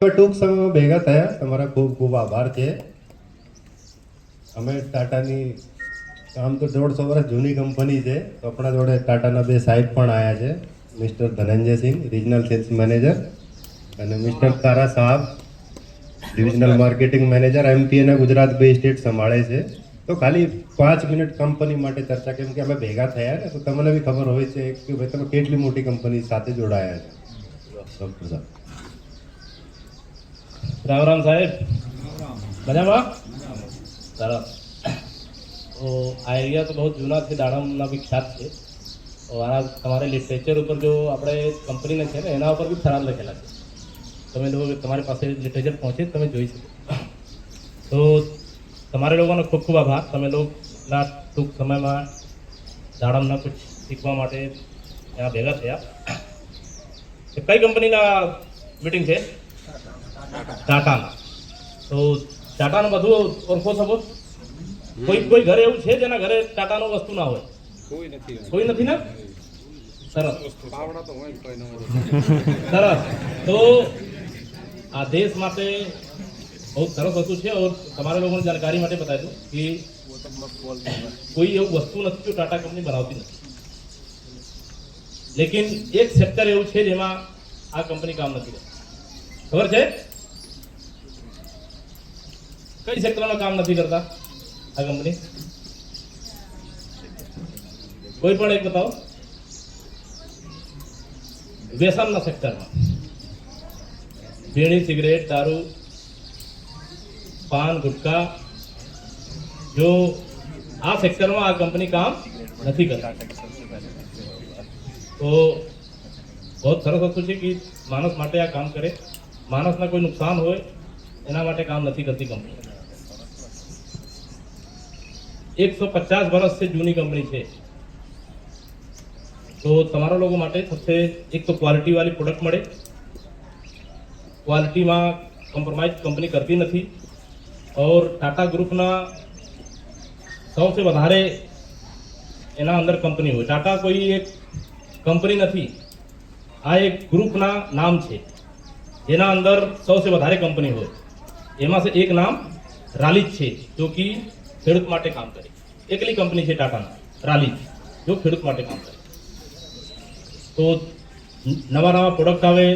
ટૂંક સમયમાં ભેગા થયા, તમારા ખૂબ ખૂબ આભાર છે. અમે ટાટાની આમ તો 150 વર્ષ જૂની કંપની છે, તો આપણા જોડે ટાટાના 2 સાહેબ પણ આવ્યા છે, mister Dhananjaysinh regional sales manager અને મિસ્ટર તારા સાહેબ ડિવિઝનલ માર્કેટિંગ મેનેજર એમપી અને ગુજરાત 2 સ્ટેટ સંભાળે છે. તો ખાલી 5 મિનિટ કંપની માટે ચર્ચા, કેમ કે અમે ભેગા થયા ને તો તમને બી ખબર હોય છે કે ભાઈ તમે કેટલી મોટી કંપની સાથે જોડાયા છે. ડૉક્ટર સાહેબ. राम राम साहेब, मजामा सरस. तो आ एरिया तो बहुत जूना है, दाड़मना विख्यात है. और आ તમારે લિટરેચર ઉપર જો આપણે કંપનીને છે ને એના ઉપર બી ખરાબ લખેલા છે. તમે લોકો તમારી પાસે લિટરેચર પહોંચે તમે જોઈ શકો. તો તમારે લોકોનો ખૂબ ખૂબ આભાર. તમે લોકોના ટૂંક સમયમાં દાડમના કુછ શીખવા માટે ત્યાં ભેગા થયા. કઈ કંપનીના મીટિંગ છે? ટાટાના. તો ટાટાનું બધું ઓળખો છો? કોઈ ઘરે એવું છે જેના ઘરે ટાટાનું વસ્તુ ના હોય? કોઈ નથી ને? સરસ સરસ. તો આ દેશ માટે બહુ સરસ વસ્તુ છે. और તમારા લોકોની જાણકારી માટે બતાવી દઉં કે કોઈ એવું વસ્તુ નથી જો ટાટા કંપની બનાવતી નથી. લેકિન એક સેક્ટર એવું છે જેમાં આ કંપની કામ નથી કરતી. ખબર છે કઈ સેક્ટરમાં કામ નથી કરતા આ કંપની? કોઈ પણ એક બતાવો. વ્યસનના સેક્ટરમાં, બીડી, સિગરેટ, દારૂ, પાન, ગુટકા, જો આ સેક્ટરમાં આ કંપની કામ નથી કરતી. તો બહુ સરસ વસ્તુ છે કે માણસ માટે આ કામ કરે. માણસના કોઈ નુકસાન હોય એના માટે કામ નથી કરતી કંપની. 150 વર્ષ से जूनी कंपनी है. तो તમારા લોકો માટે सबसे एक तो क्वालिटी वाली प्रोडक्ट મળે. ક્વોલિટીમાં કોમ્પ્રોમાઇઝ કંપની કરતી નથી. और टाटा ग्रुपના સૌથી વધારે એના અંદર કંપની હોય. ટાટા કોઈ એક કંપની નથી, આ એક ગ્રુપના નામ છે જેના અંદર સૌથી વધારે કંપની હોય. એમાં से એક નામ રાલીજ છે जो कि ખેડૂત માટે કામ કરે. એકલી કંપની છે ટાટાના રાલીજ જો ખેડૂત માટે કામ કરે. તો નવા નવા પ્રોડક્ટ આવે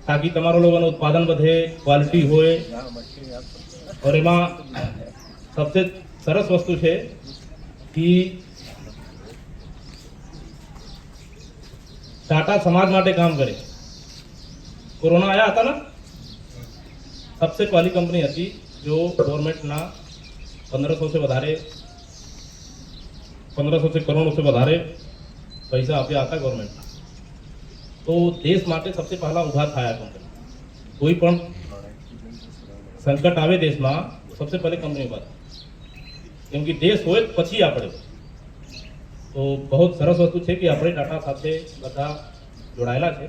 તાકી તમારા લોકોનું ઉત્પાદન વધે, ક્વોલિટી હોય. और એમાં સૌથી સરસ વસ્તુ છે કે ટાટા સમાજ માટે કામ કરે. કોરોના આયા હતા ને, सबसे पहली कंपनी હતી जो गवर्नमेंटના 1500 से વધારે 1500 करोड़ से વધારે પૈસા આપ્યા હતા ગવર્નમેન્ટ. તો દેશ માટે સૌથી પહેલા ઊભા થયા કંપની. કોઈ પણ સંકટ આવે દેશમાં સૌથી પહેલી કંપની ઊભા થાય, કેમ કે દેશ હોય પછી આપણે. તો બહુ સરસ વસ્તુ છે કે આપણે ટાટા સાથે બધા જોડાયેલા છે.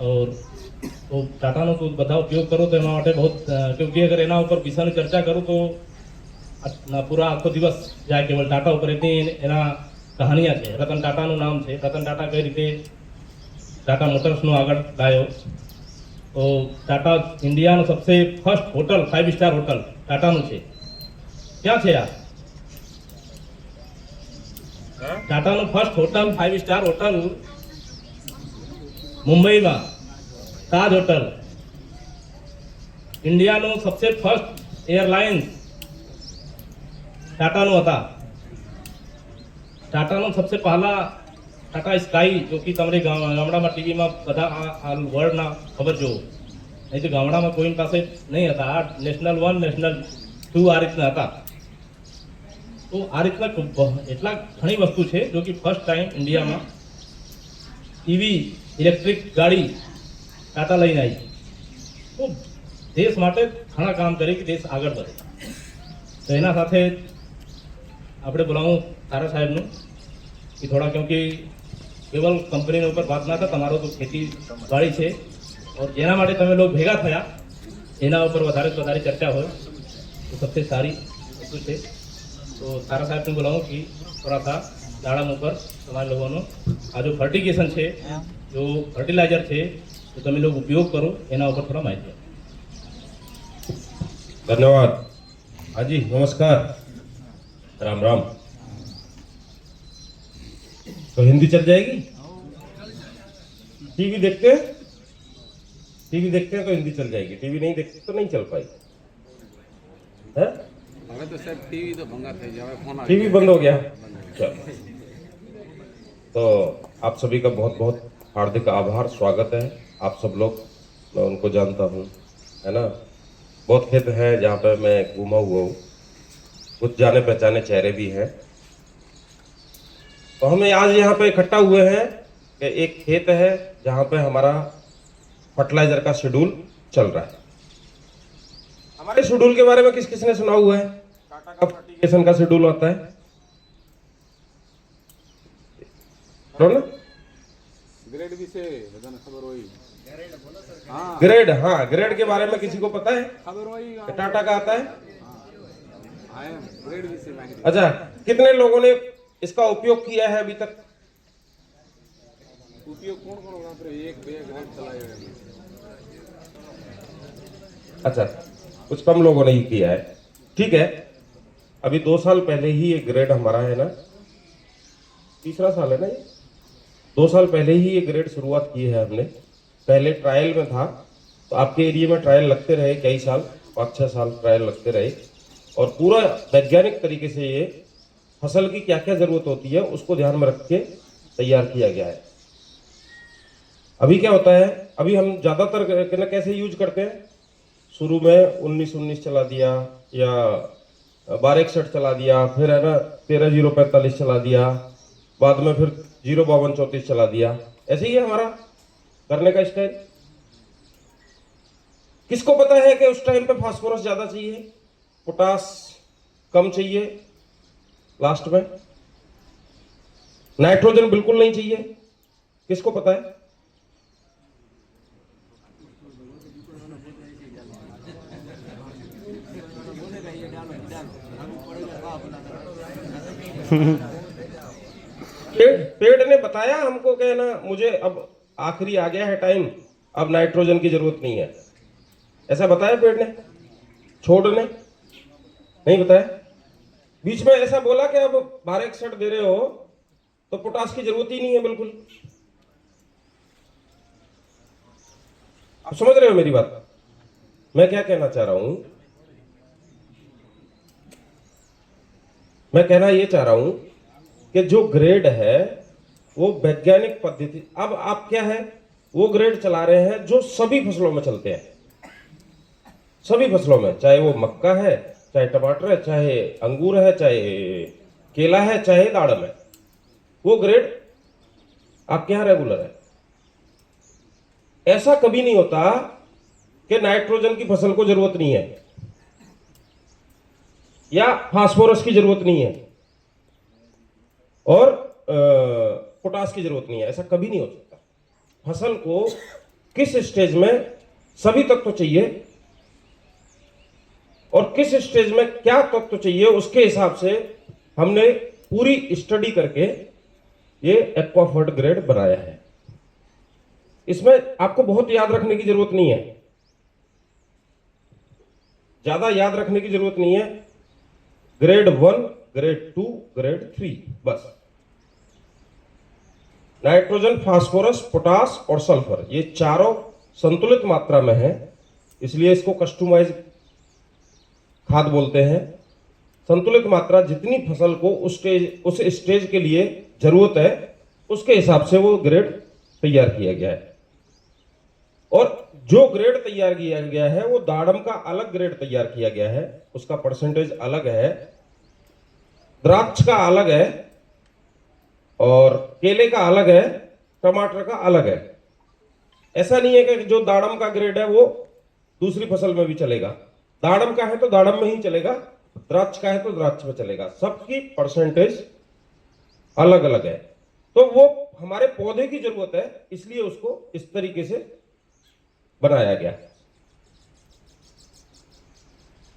और तो टाटा નો તો બધા ઉપયોગ કરો તો એના માટે બહુ, क्योंकि अगर એના ઉપર વિષયની ચર્ચા કરું તો પૂરા આખો દિવસ જાય કેવલ ટાટા ઉપર. એટલી એના કહાનીયા છે. રતન ટાટાનું નામ છે. રતન ટાટા કઈ રીતે ટાટા મોટર્સનું આગળ લાવ્યો. તો ટાટા ઇન્ડિયાનું સબસે ફર્સ્ટ હોટલ 5 સ્ટાર હોટલ ટાટાનું છે. ક્યાં છે આ? ટાટાનું ફર્સ્ટ હોટલ 5 સ્ટાર હોટલ મુંબઈમાં, તાજ હોટલ. ઇન્ડિયાનું સબસે ફર્સ્ટ એરલાઇન્સ ટાટાનું હતા. ટાટાનું સબસે પહેલા ટાટા સ્કાય જો કે તમારે ગામડામાં ટીવીમાં બધા આ વર્લ્ડના ખબર જોવો. નહીં તો ગામડામાં કોઈ પાસે નહીં હતા. આ નેશનલ 1, નેશનલ 2 આ રીતના હતા. તો આ રીતના એટલા ઘણી વસ્તુ છે જો કે ફર્સ્ટ ટાઈમ ઇન્ડિયામાં ઈવી ઇલેક્ટ્રિક ગાડી ટાટા લઈને આવી. તો દેશ માટે ઘણા કામ કરે કે દેશ આગળ વધે. તો એના સાથે આપણે બોલાવું તારા સાહેબનું કે થોડા, क्योंकि કેવલ કંપનીના ઉપર વાત ના થાય, તમારો તો ખેતી વાડી છે. और જેના માટે તમે લોકો ભેગા થયા એના ઉપર વધારે ચર્ચા હોય તો સૌથી સારી વસ્તુ છે. તો तो तारा साहब ने बोलाऊँ कि थोड़ा सा दाड़म ऊपर તમારે લોકોનો આ જો ફર્ટિગેશન છે જો ફર્ટિલાઇઝર છે તો તમે લોકો ઉપયોગ કરો એના ઉપર થોડા માહિતી આપો. धन्यवाद. हाँ जी, नमस्कार, राम राम. तो हिंदी चल जाएगी? टीवी देखते हैं? टीवी देखते हैं तो हिंदी चल जाएगी, टीवी नहीं देखते तो नहीं चल पाएगी. है? હવે તો સાહેબ ટીવી તો ભંગાર થઈ જાય હવે ફોન टीवी बंद हो गया. चलो. तो आप सभी का बहुत बहुत हार्दिक आभार, स्वागत है. आप सब लोग, मैं उनको जानता हूँ, है ना. बहुत खेत हैं जहाँ पे मैं घूमा हुआ हूँ, कुछ जाने पहचाने चेहरे भी हैं. तो हम आज यहाँ पे इकट्ठा हुए हैं कि एक खेत है जहाँ पे हमारा फर्टिलाइजर का शेड्यूल चल रहा है. हमारे शेड्यूल के बारे में किस किसने सुना हुआ है? टाटा का फर्टिगेशन का शेड्यूल होता है, तो ना ગ્રેડ વિશે બધાને ખબર હોય. હા ग्रेड. हाँ, ग्रेड के बारे में किसी को पता है? ખબર હોય. कि टाटा का आता है. હા એમ ગ્રેડ વિશે માહિતી. अच्छा, कितने लोगों ने इसका उपयोग किया है अभी तक? ઉપયોગ કોણ કોણ વાપરે? એક બે ઘર ચલાવ્યો એમ. अच्छा, कुछ कम लोगों ने ही किया है. ठीक है. अभी 2 साल पहले ही ये ग्रेड हमारा है ना, तीसरा साल है ना ये, 2 साल पहले ही ये ग्रेड शुरुआत की है हमने. पहले ट्रायल में था, तो आपके एरिया में ट्रायल लगते रहे कई साल, 5-6 साल ट्रायल लगते रहे, और पूरा वैज्ञानिक तरीके से ये फसल की क्या क्या जरूरत होती है उसको ध्यान में रख के तैयार किया गया है. अभी क्या होता है, अभी हम ज्यादातर कैसे यूज करते हैं? शुरू में 19-19 चला दिया या 1261 चला दिया, फिर है ना 13-045 चला दिया, बाद में फिर 052-34 चला दिया. ऐसे ही है हमारा करने का स्टाइल. किसको पता है कि उस टाइम पे फास्फोरस ज्यादा चाहिए, पोटास कम चाहिए, लास्ट में नाइट्रोजन बिल्कुल नहीं चाहिए? किसको पता है? पेड़ ने बताया हमको कि ना मुझे अब आखिरी आ गया है टाइम, अब नाइट्रोजन की जरूरत नहीं है. ऐसा बताया पेड़ ने? छोड़ ने नहीं बताया. बीच में ऐसा बोला कि अब 1261 दे रहे हो तो पोटास की जरूरत ही नहीं है बिल्कुल. आप समझ रहे हो मेरी बात? मैं क्या कहना चाह रहा हूं? मैं कहना ये चाह रहा हूं कि जो ग्रेड है वो वैज्ञानिक पद्धति, अब आप क्या है वो ग्रेड चला रहे हैं जो सभी फसलों में चलते हैं. सभी फसलों में, चाहे वो मक्का है, चाहे टमाटर है, चाहे अंगूर है, चाहे केला है, चाहे दाड़म है, वो ग्रेड आपके यहां रेगुलर है. ऐसा कभी नहीं होता कि नाइट्रोजन की फसल को जरूरत नहीं है या फास्फोरस की जरूरत नहीं है और पोटास की जरूरत नहीं है. ऐसा कभी नहीं हो सकता. फसल को किस स्टेज में सभी तत्व चाहिए और किस स्टेज में क्या तत्व चाहिए उसके हिसाब से हमने पूरी स्टडी करके ये एक्वाफर्ट ग्रेड बनाया है. इसमें आपको बहुत याद रखने की जरूरत नहीं है, ज्यादा याद रखने की जरूरत नहीं है. ग्रेड 1, ग्रेड 2, ग्रेड 3 बस. नाइट्रोजन, फास्फोरस, पोटास और सल्फर, ये चारों संतुलित मात्रा में है, इसलिए इसको कस्टमाइज खाद बोलते हैं. संतुलित मात्रा जितनी फसल को उस स्टेज के लिए जरूरत है उसके हिसाब से वो ग्रेड तैयार किया गया है. और जो ग्रेड तैयार किया गया है वो दाड़म का अलग ग्रेड तैयार किया गया है, उसका परसेंटेज अलग है, द्राक्ष का अलग है और केले का अलग है, टमाटर का अलग है. ऐसा नहीं है कि जो दाड़म का ग्रेड है वो दूसरी फसल में भी चलेगा. दाड़म का है तो दाड़म में ही चलेगा, द्राक्ष का है तो द्राक्ष में चलेगा. सबकी परसेंटेज अलग अलग है. तो वो हमारे पौधे की जरूरत है, इसलिए उसको इस तरीके से बनाया गया.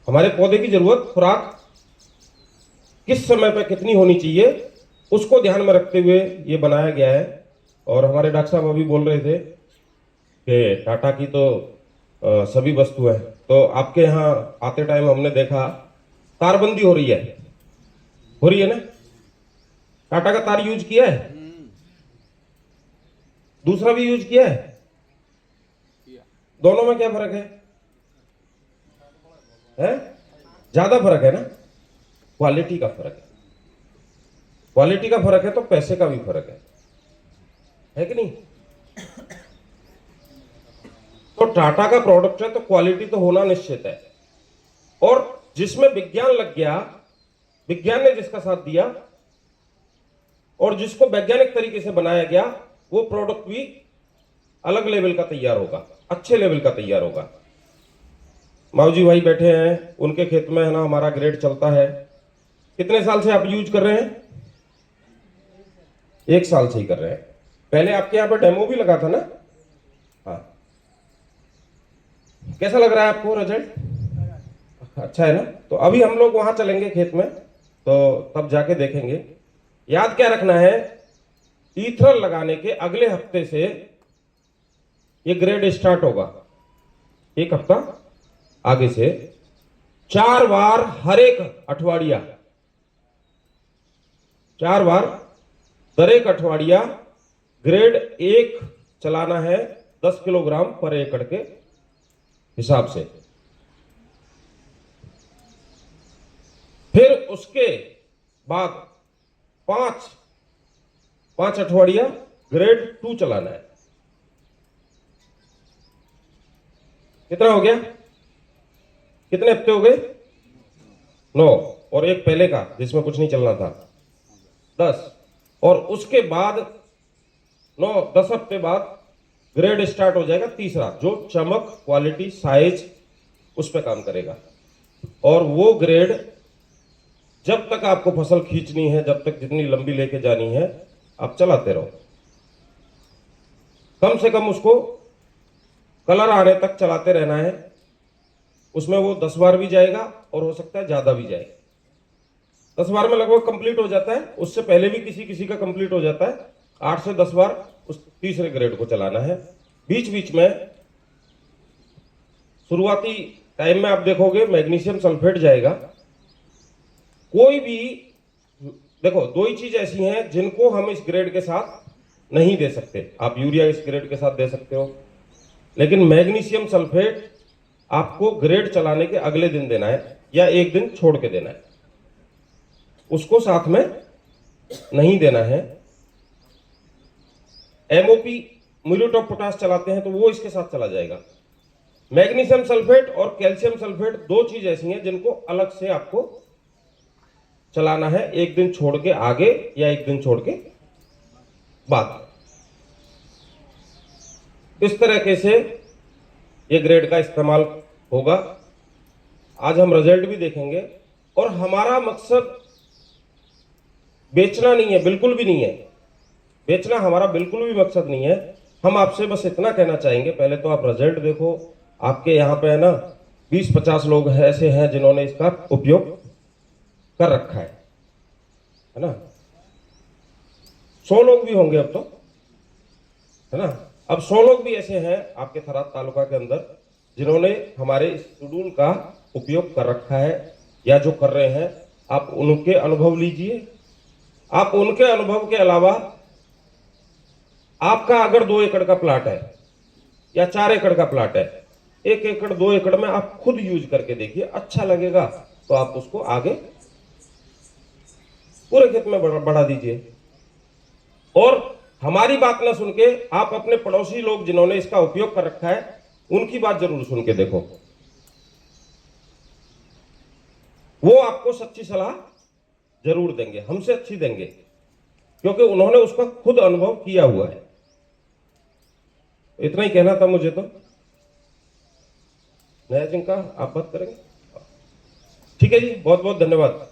हमारे पौधे की जरूरत खुराक किस समय पे कितनी होनी चाहिए उसको ध्यान में रखते हुए ये बनाया गया है। और हमारे डॉक्टर साहब अभी बोल रहे थे कि टाटा की तो सभी वस्तु है, तो आपके यहाँ आते टाइम हमने देखा तारबंदी हो रही है ना? टाटा का तार यूज किया है, दूसरा भी यूज किया है, दोनों में क्या फर्क है? ज्यादा फर्क है ना? क्वालिटी का फर्क है। क्वालिटी का फर्क है तो पैसे का भी फर्क है कि नहीं? तो टाटा का प्रोडक्ट है तो क्वालिटी तो होना निश्चित है। और जिसमें विज्ञान लग गया, विज्ञान ने जिसका साथ दिया और जिसको वैज्ञानिक तरीके से बनाया गया, वो प्रोडक्ट भी अलग लेवल का तैयार होगा, अच्छे लेवल का तैयार होगा। माऊजी भाई बैठे हैं, उनके खेत में है ना हमारा ग्रेड चलता है। कितने साल से आप यूज कर रहे हैं? 1 साल से ही कर रहे हैं। पहले आपके यहाँ पे डेमो भी लगा था ना? हाँ, कैसा लग रहा है आपको रिजल्ट? अच्छा है ना? तो अभी हम लोग वहां चलेंगे खेत में, तो तब जाके देखेंगे। याद क्या रखना है, ईथरल लगाने के अगले हफ्ते से ये ग्रेड स्टार्ट होगा। 1 हफ्ता आगे से 4 बार हर एक अठवाडिया, 4 बार दर एक अठवाडिया ग्रेड 1 चलाना है 10 किलोग्राम पर एकड़ के हिसाब से। फिर उसके बाद 5 अठवाडिया ग्रेड 2 चलाना है। कितना हो गया? कितने हफ्ते हो गए? 9, और एक पहले का जिसमें कुछ नहीं चलना था 10, और उसके बाद 9-10 हफ्ते बाद ग्रेड स्टार्ट हो जाएगा तीसरा, जो चमक, क्वालिटी, साइज उस पर काम करेगा। और वो ग्रेड जब तक आपको फसल खींचनी है, जब तक जितनी लंबी लेके जानी है, आप चलाते रहो। कम से कम उसको कलर आने तक चलाते रहना है। उसमें वो 10 बार भी जाएगा और हो सकता है ज्यादा भी जाए। 10 बार में लगभग कंप्लीट हो जाता है, उससे पहले भी किसी किसी का कंप्लीट हो जाता है। 8 से 10 बार उस तीसरे ग्रेड को चलाना है। बीच बीच में शुरुआती टाइम में आप देखोगे मैग्नीशियम सल्फेट जाएगा। कोई भी देखो, 2 ही चीज ऐसी हैं जिनको हम इस ग्रेड के साथ नहीं दे सकते। आप यूरिया इस ग्रेड के साथ दे सकते हो, लेकिन मैग्नीशियम सल्फेट आपको ग्रेड चलाने के अगले दिन देना है या एक दिन छोड़ के देना है, उसको साथ में नहीं देना है। एमओपी म्यूरेट ऑफ पोटाश चलाते हैं तो वो इसके साथ चला जाएगा। मैग्नीशियम सल्फेट और कैल्शियम सल्फेट 2 चीज ऐसी हैं जिनको अलग से आपको चलाना है, एक दिन छोड़ के आगे या एक दिन छोड़ के बाद। इस तरीके से ये ग्रेड का इस्तेमाल होगा। आज हम रिजल्ट भी देखेंगे। और हमारा मकसद बेचना नहीं है, बिल्कुल भी नहीं है। बेचना हमारा बिल्कुल भी मकसद नहीं है। हम आपसे बस इतना कहना चाहेंगे, पहले तो आप रिजल्ट देखो। आपके यहाँ पे है ना 20-50 लोग ऐसे हैं जिन्होंने इसका उपयोग कर रखा है ना? 100 लोग भी होंगे अब तो, है ना? अब 100 लोग भी ऐसे हैं आपके थराद तालुका के अंदर जिन्होंने हमारे इस शेड्यूल का उपयोग कर रखा है या जो कर रहे हैं। आप उनके अनुभव लीजिए। आप उनके अनुभव के अलावा आपका अगर 2 एकड़ का प्लाट है या 4 एकड़ का प्लाट है, 1 एकड़ 2 एकड़ में आप खुद यूज करके देखिए, अच्छा लगेगा तो आप उसको आगे पूरे खेत में बढ़ा दीजिए। और हमारी बात ना सुन के आप अपने पड़ोसी लोग जिन्होंने इसका उपयोग कर रखा है उनकी बात जरूर सुन के देखो, वो आपको सच्ची सलाह जरूर देंगे, हमसे अच्छी देंगे, क्योंकि उन्होंने उसका खुद अनुभव किया हुआ है। इतना ही कहना था मुझे तो। नया सिंह का आप बात करेंगे? ठीक है जी, बहुत बहुत धन्यवाद।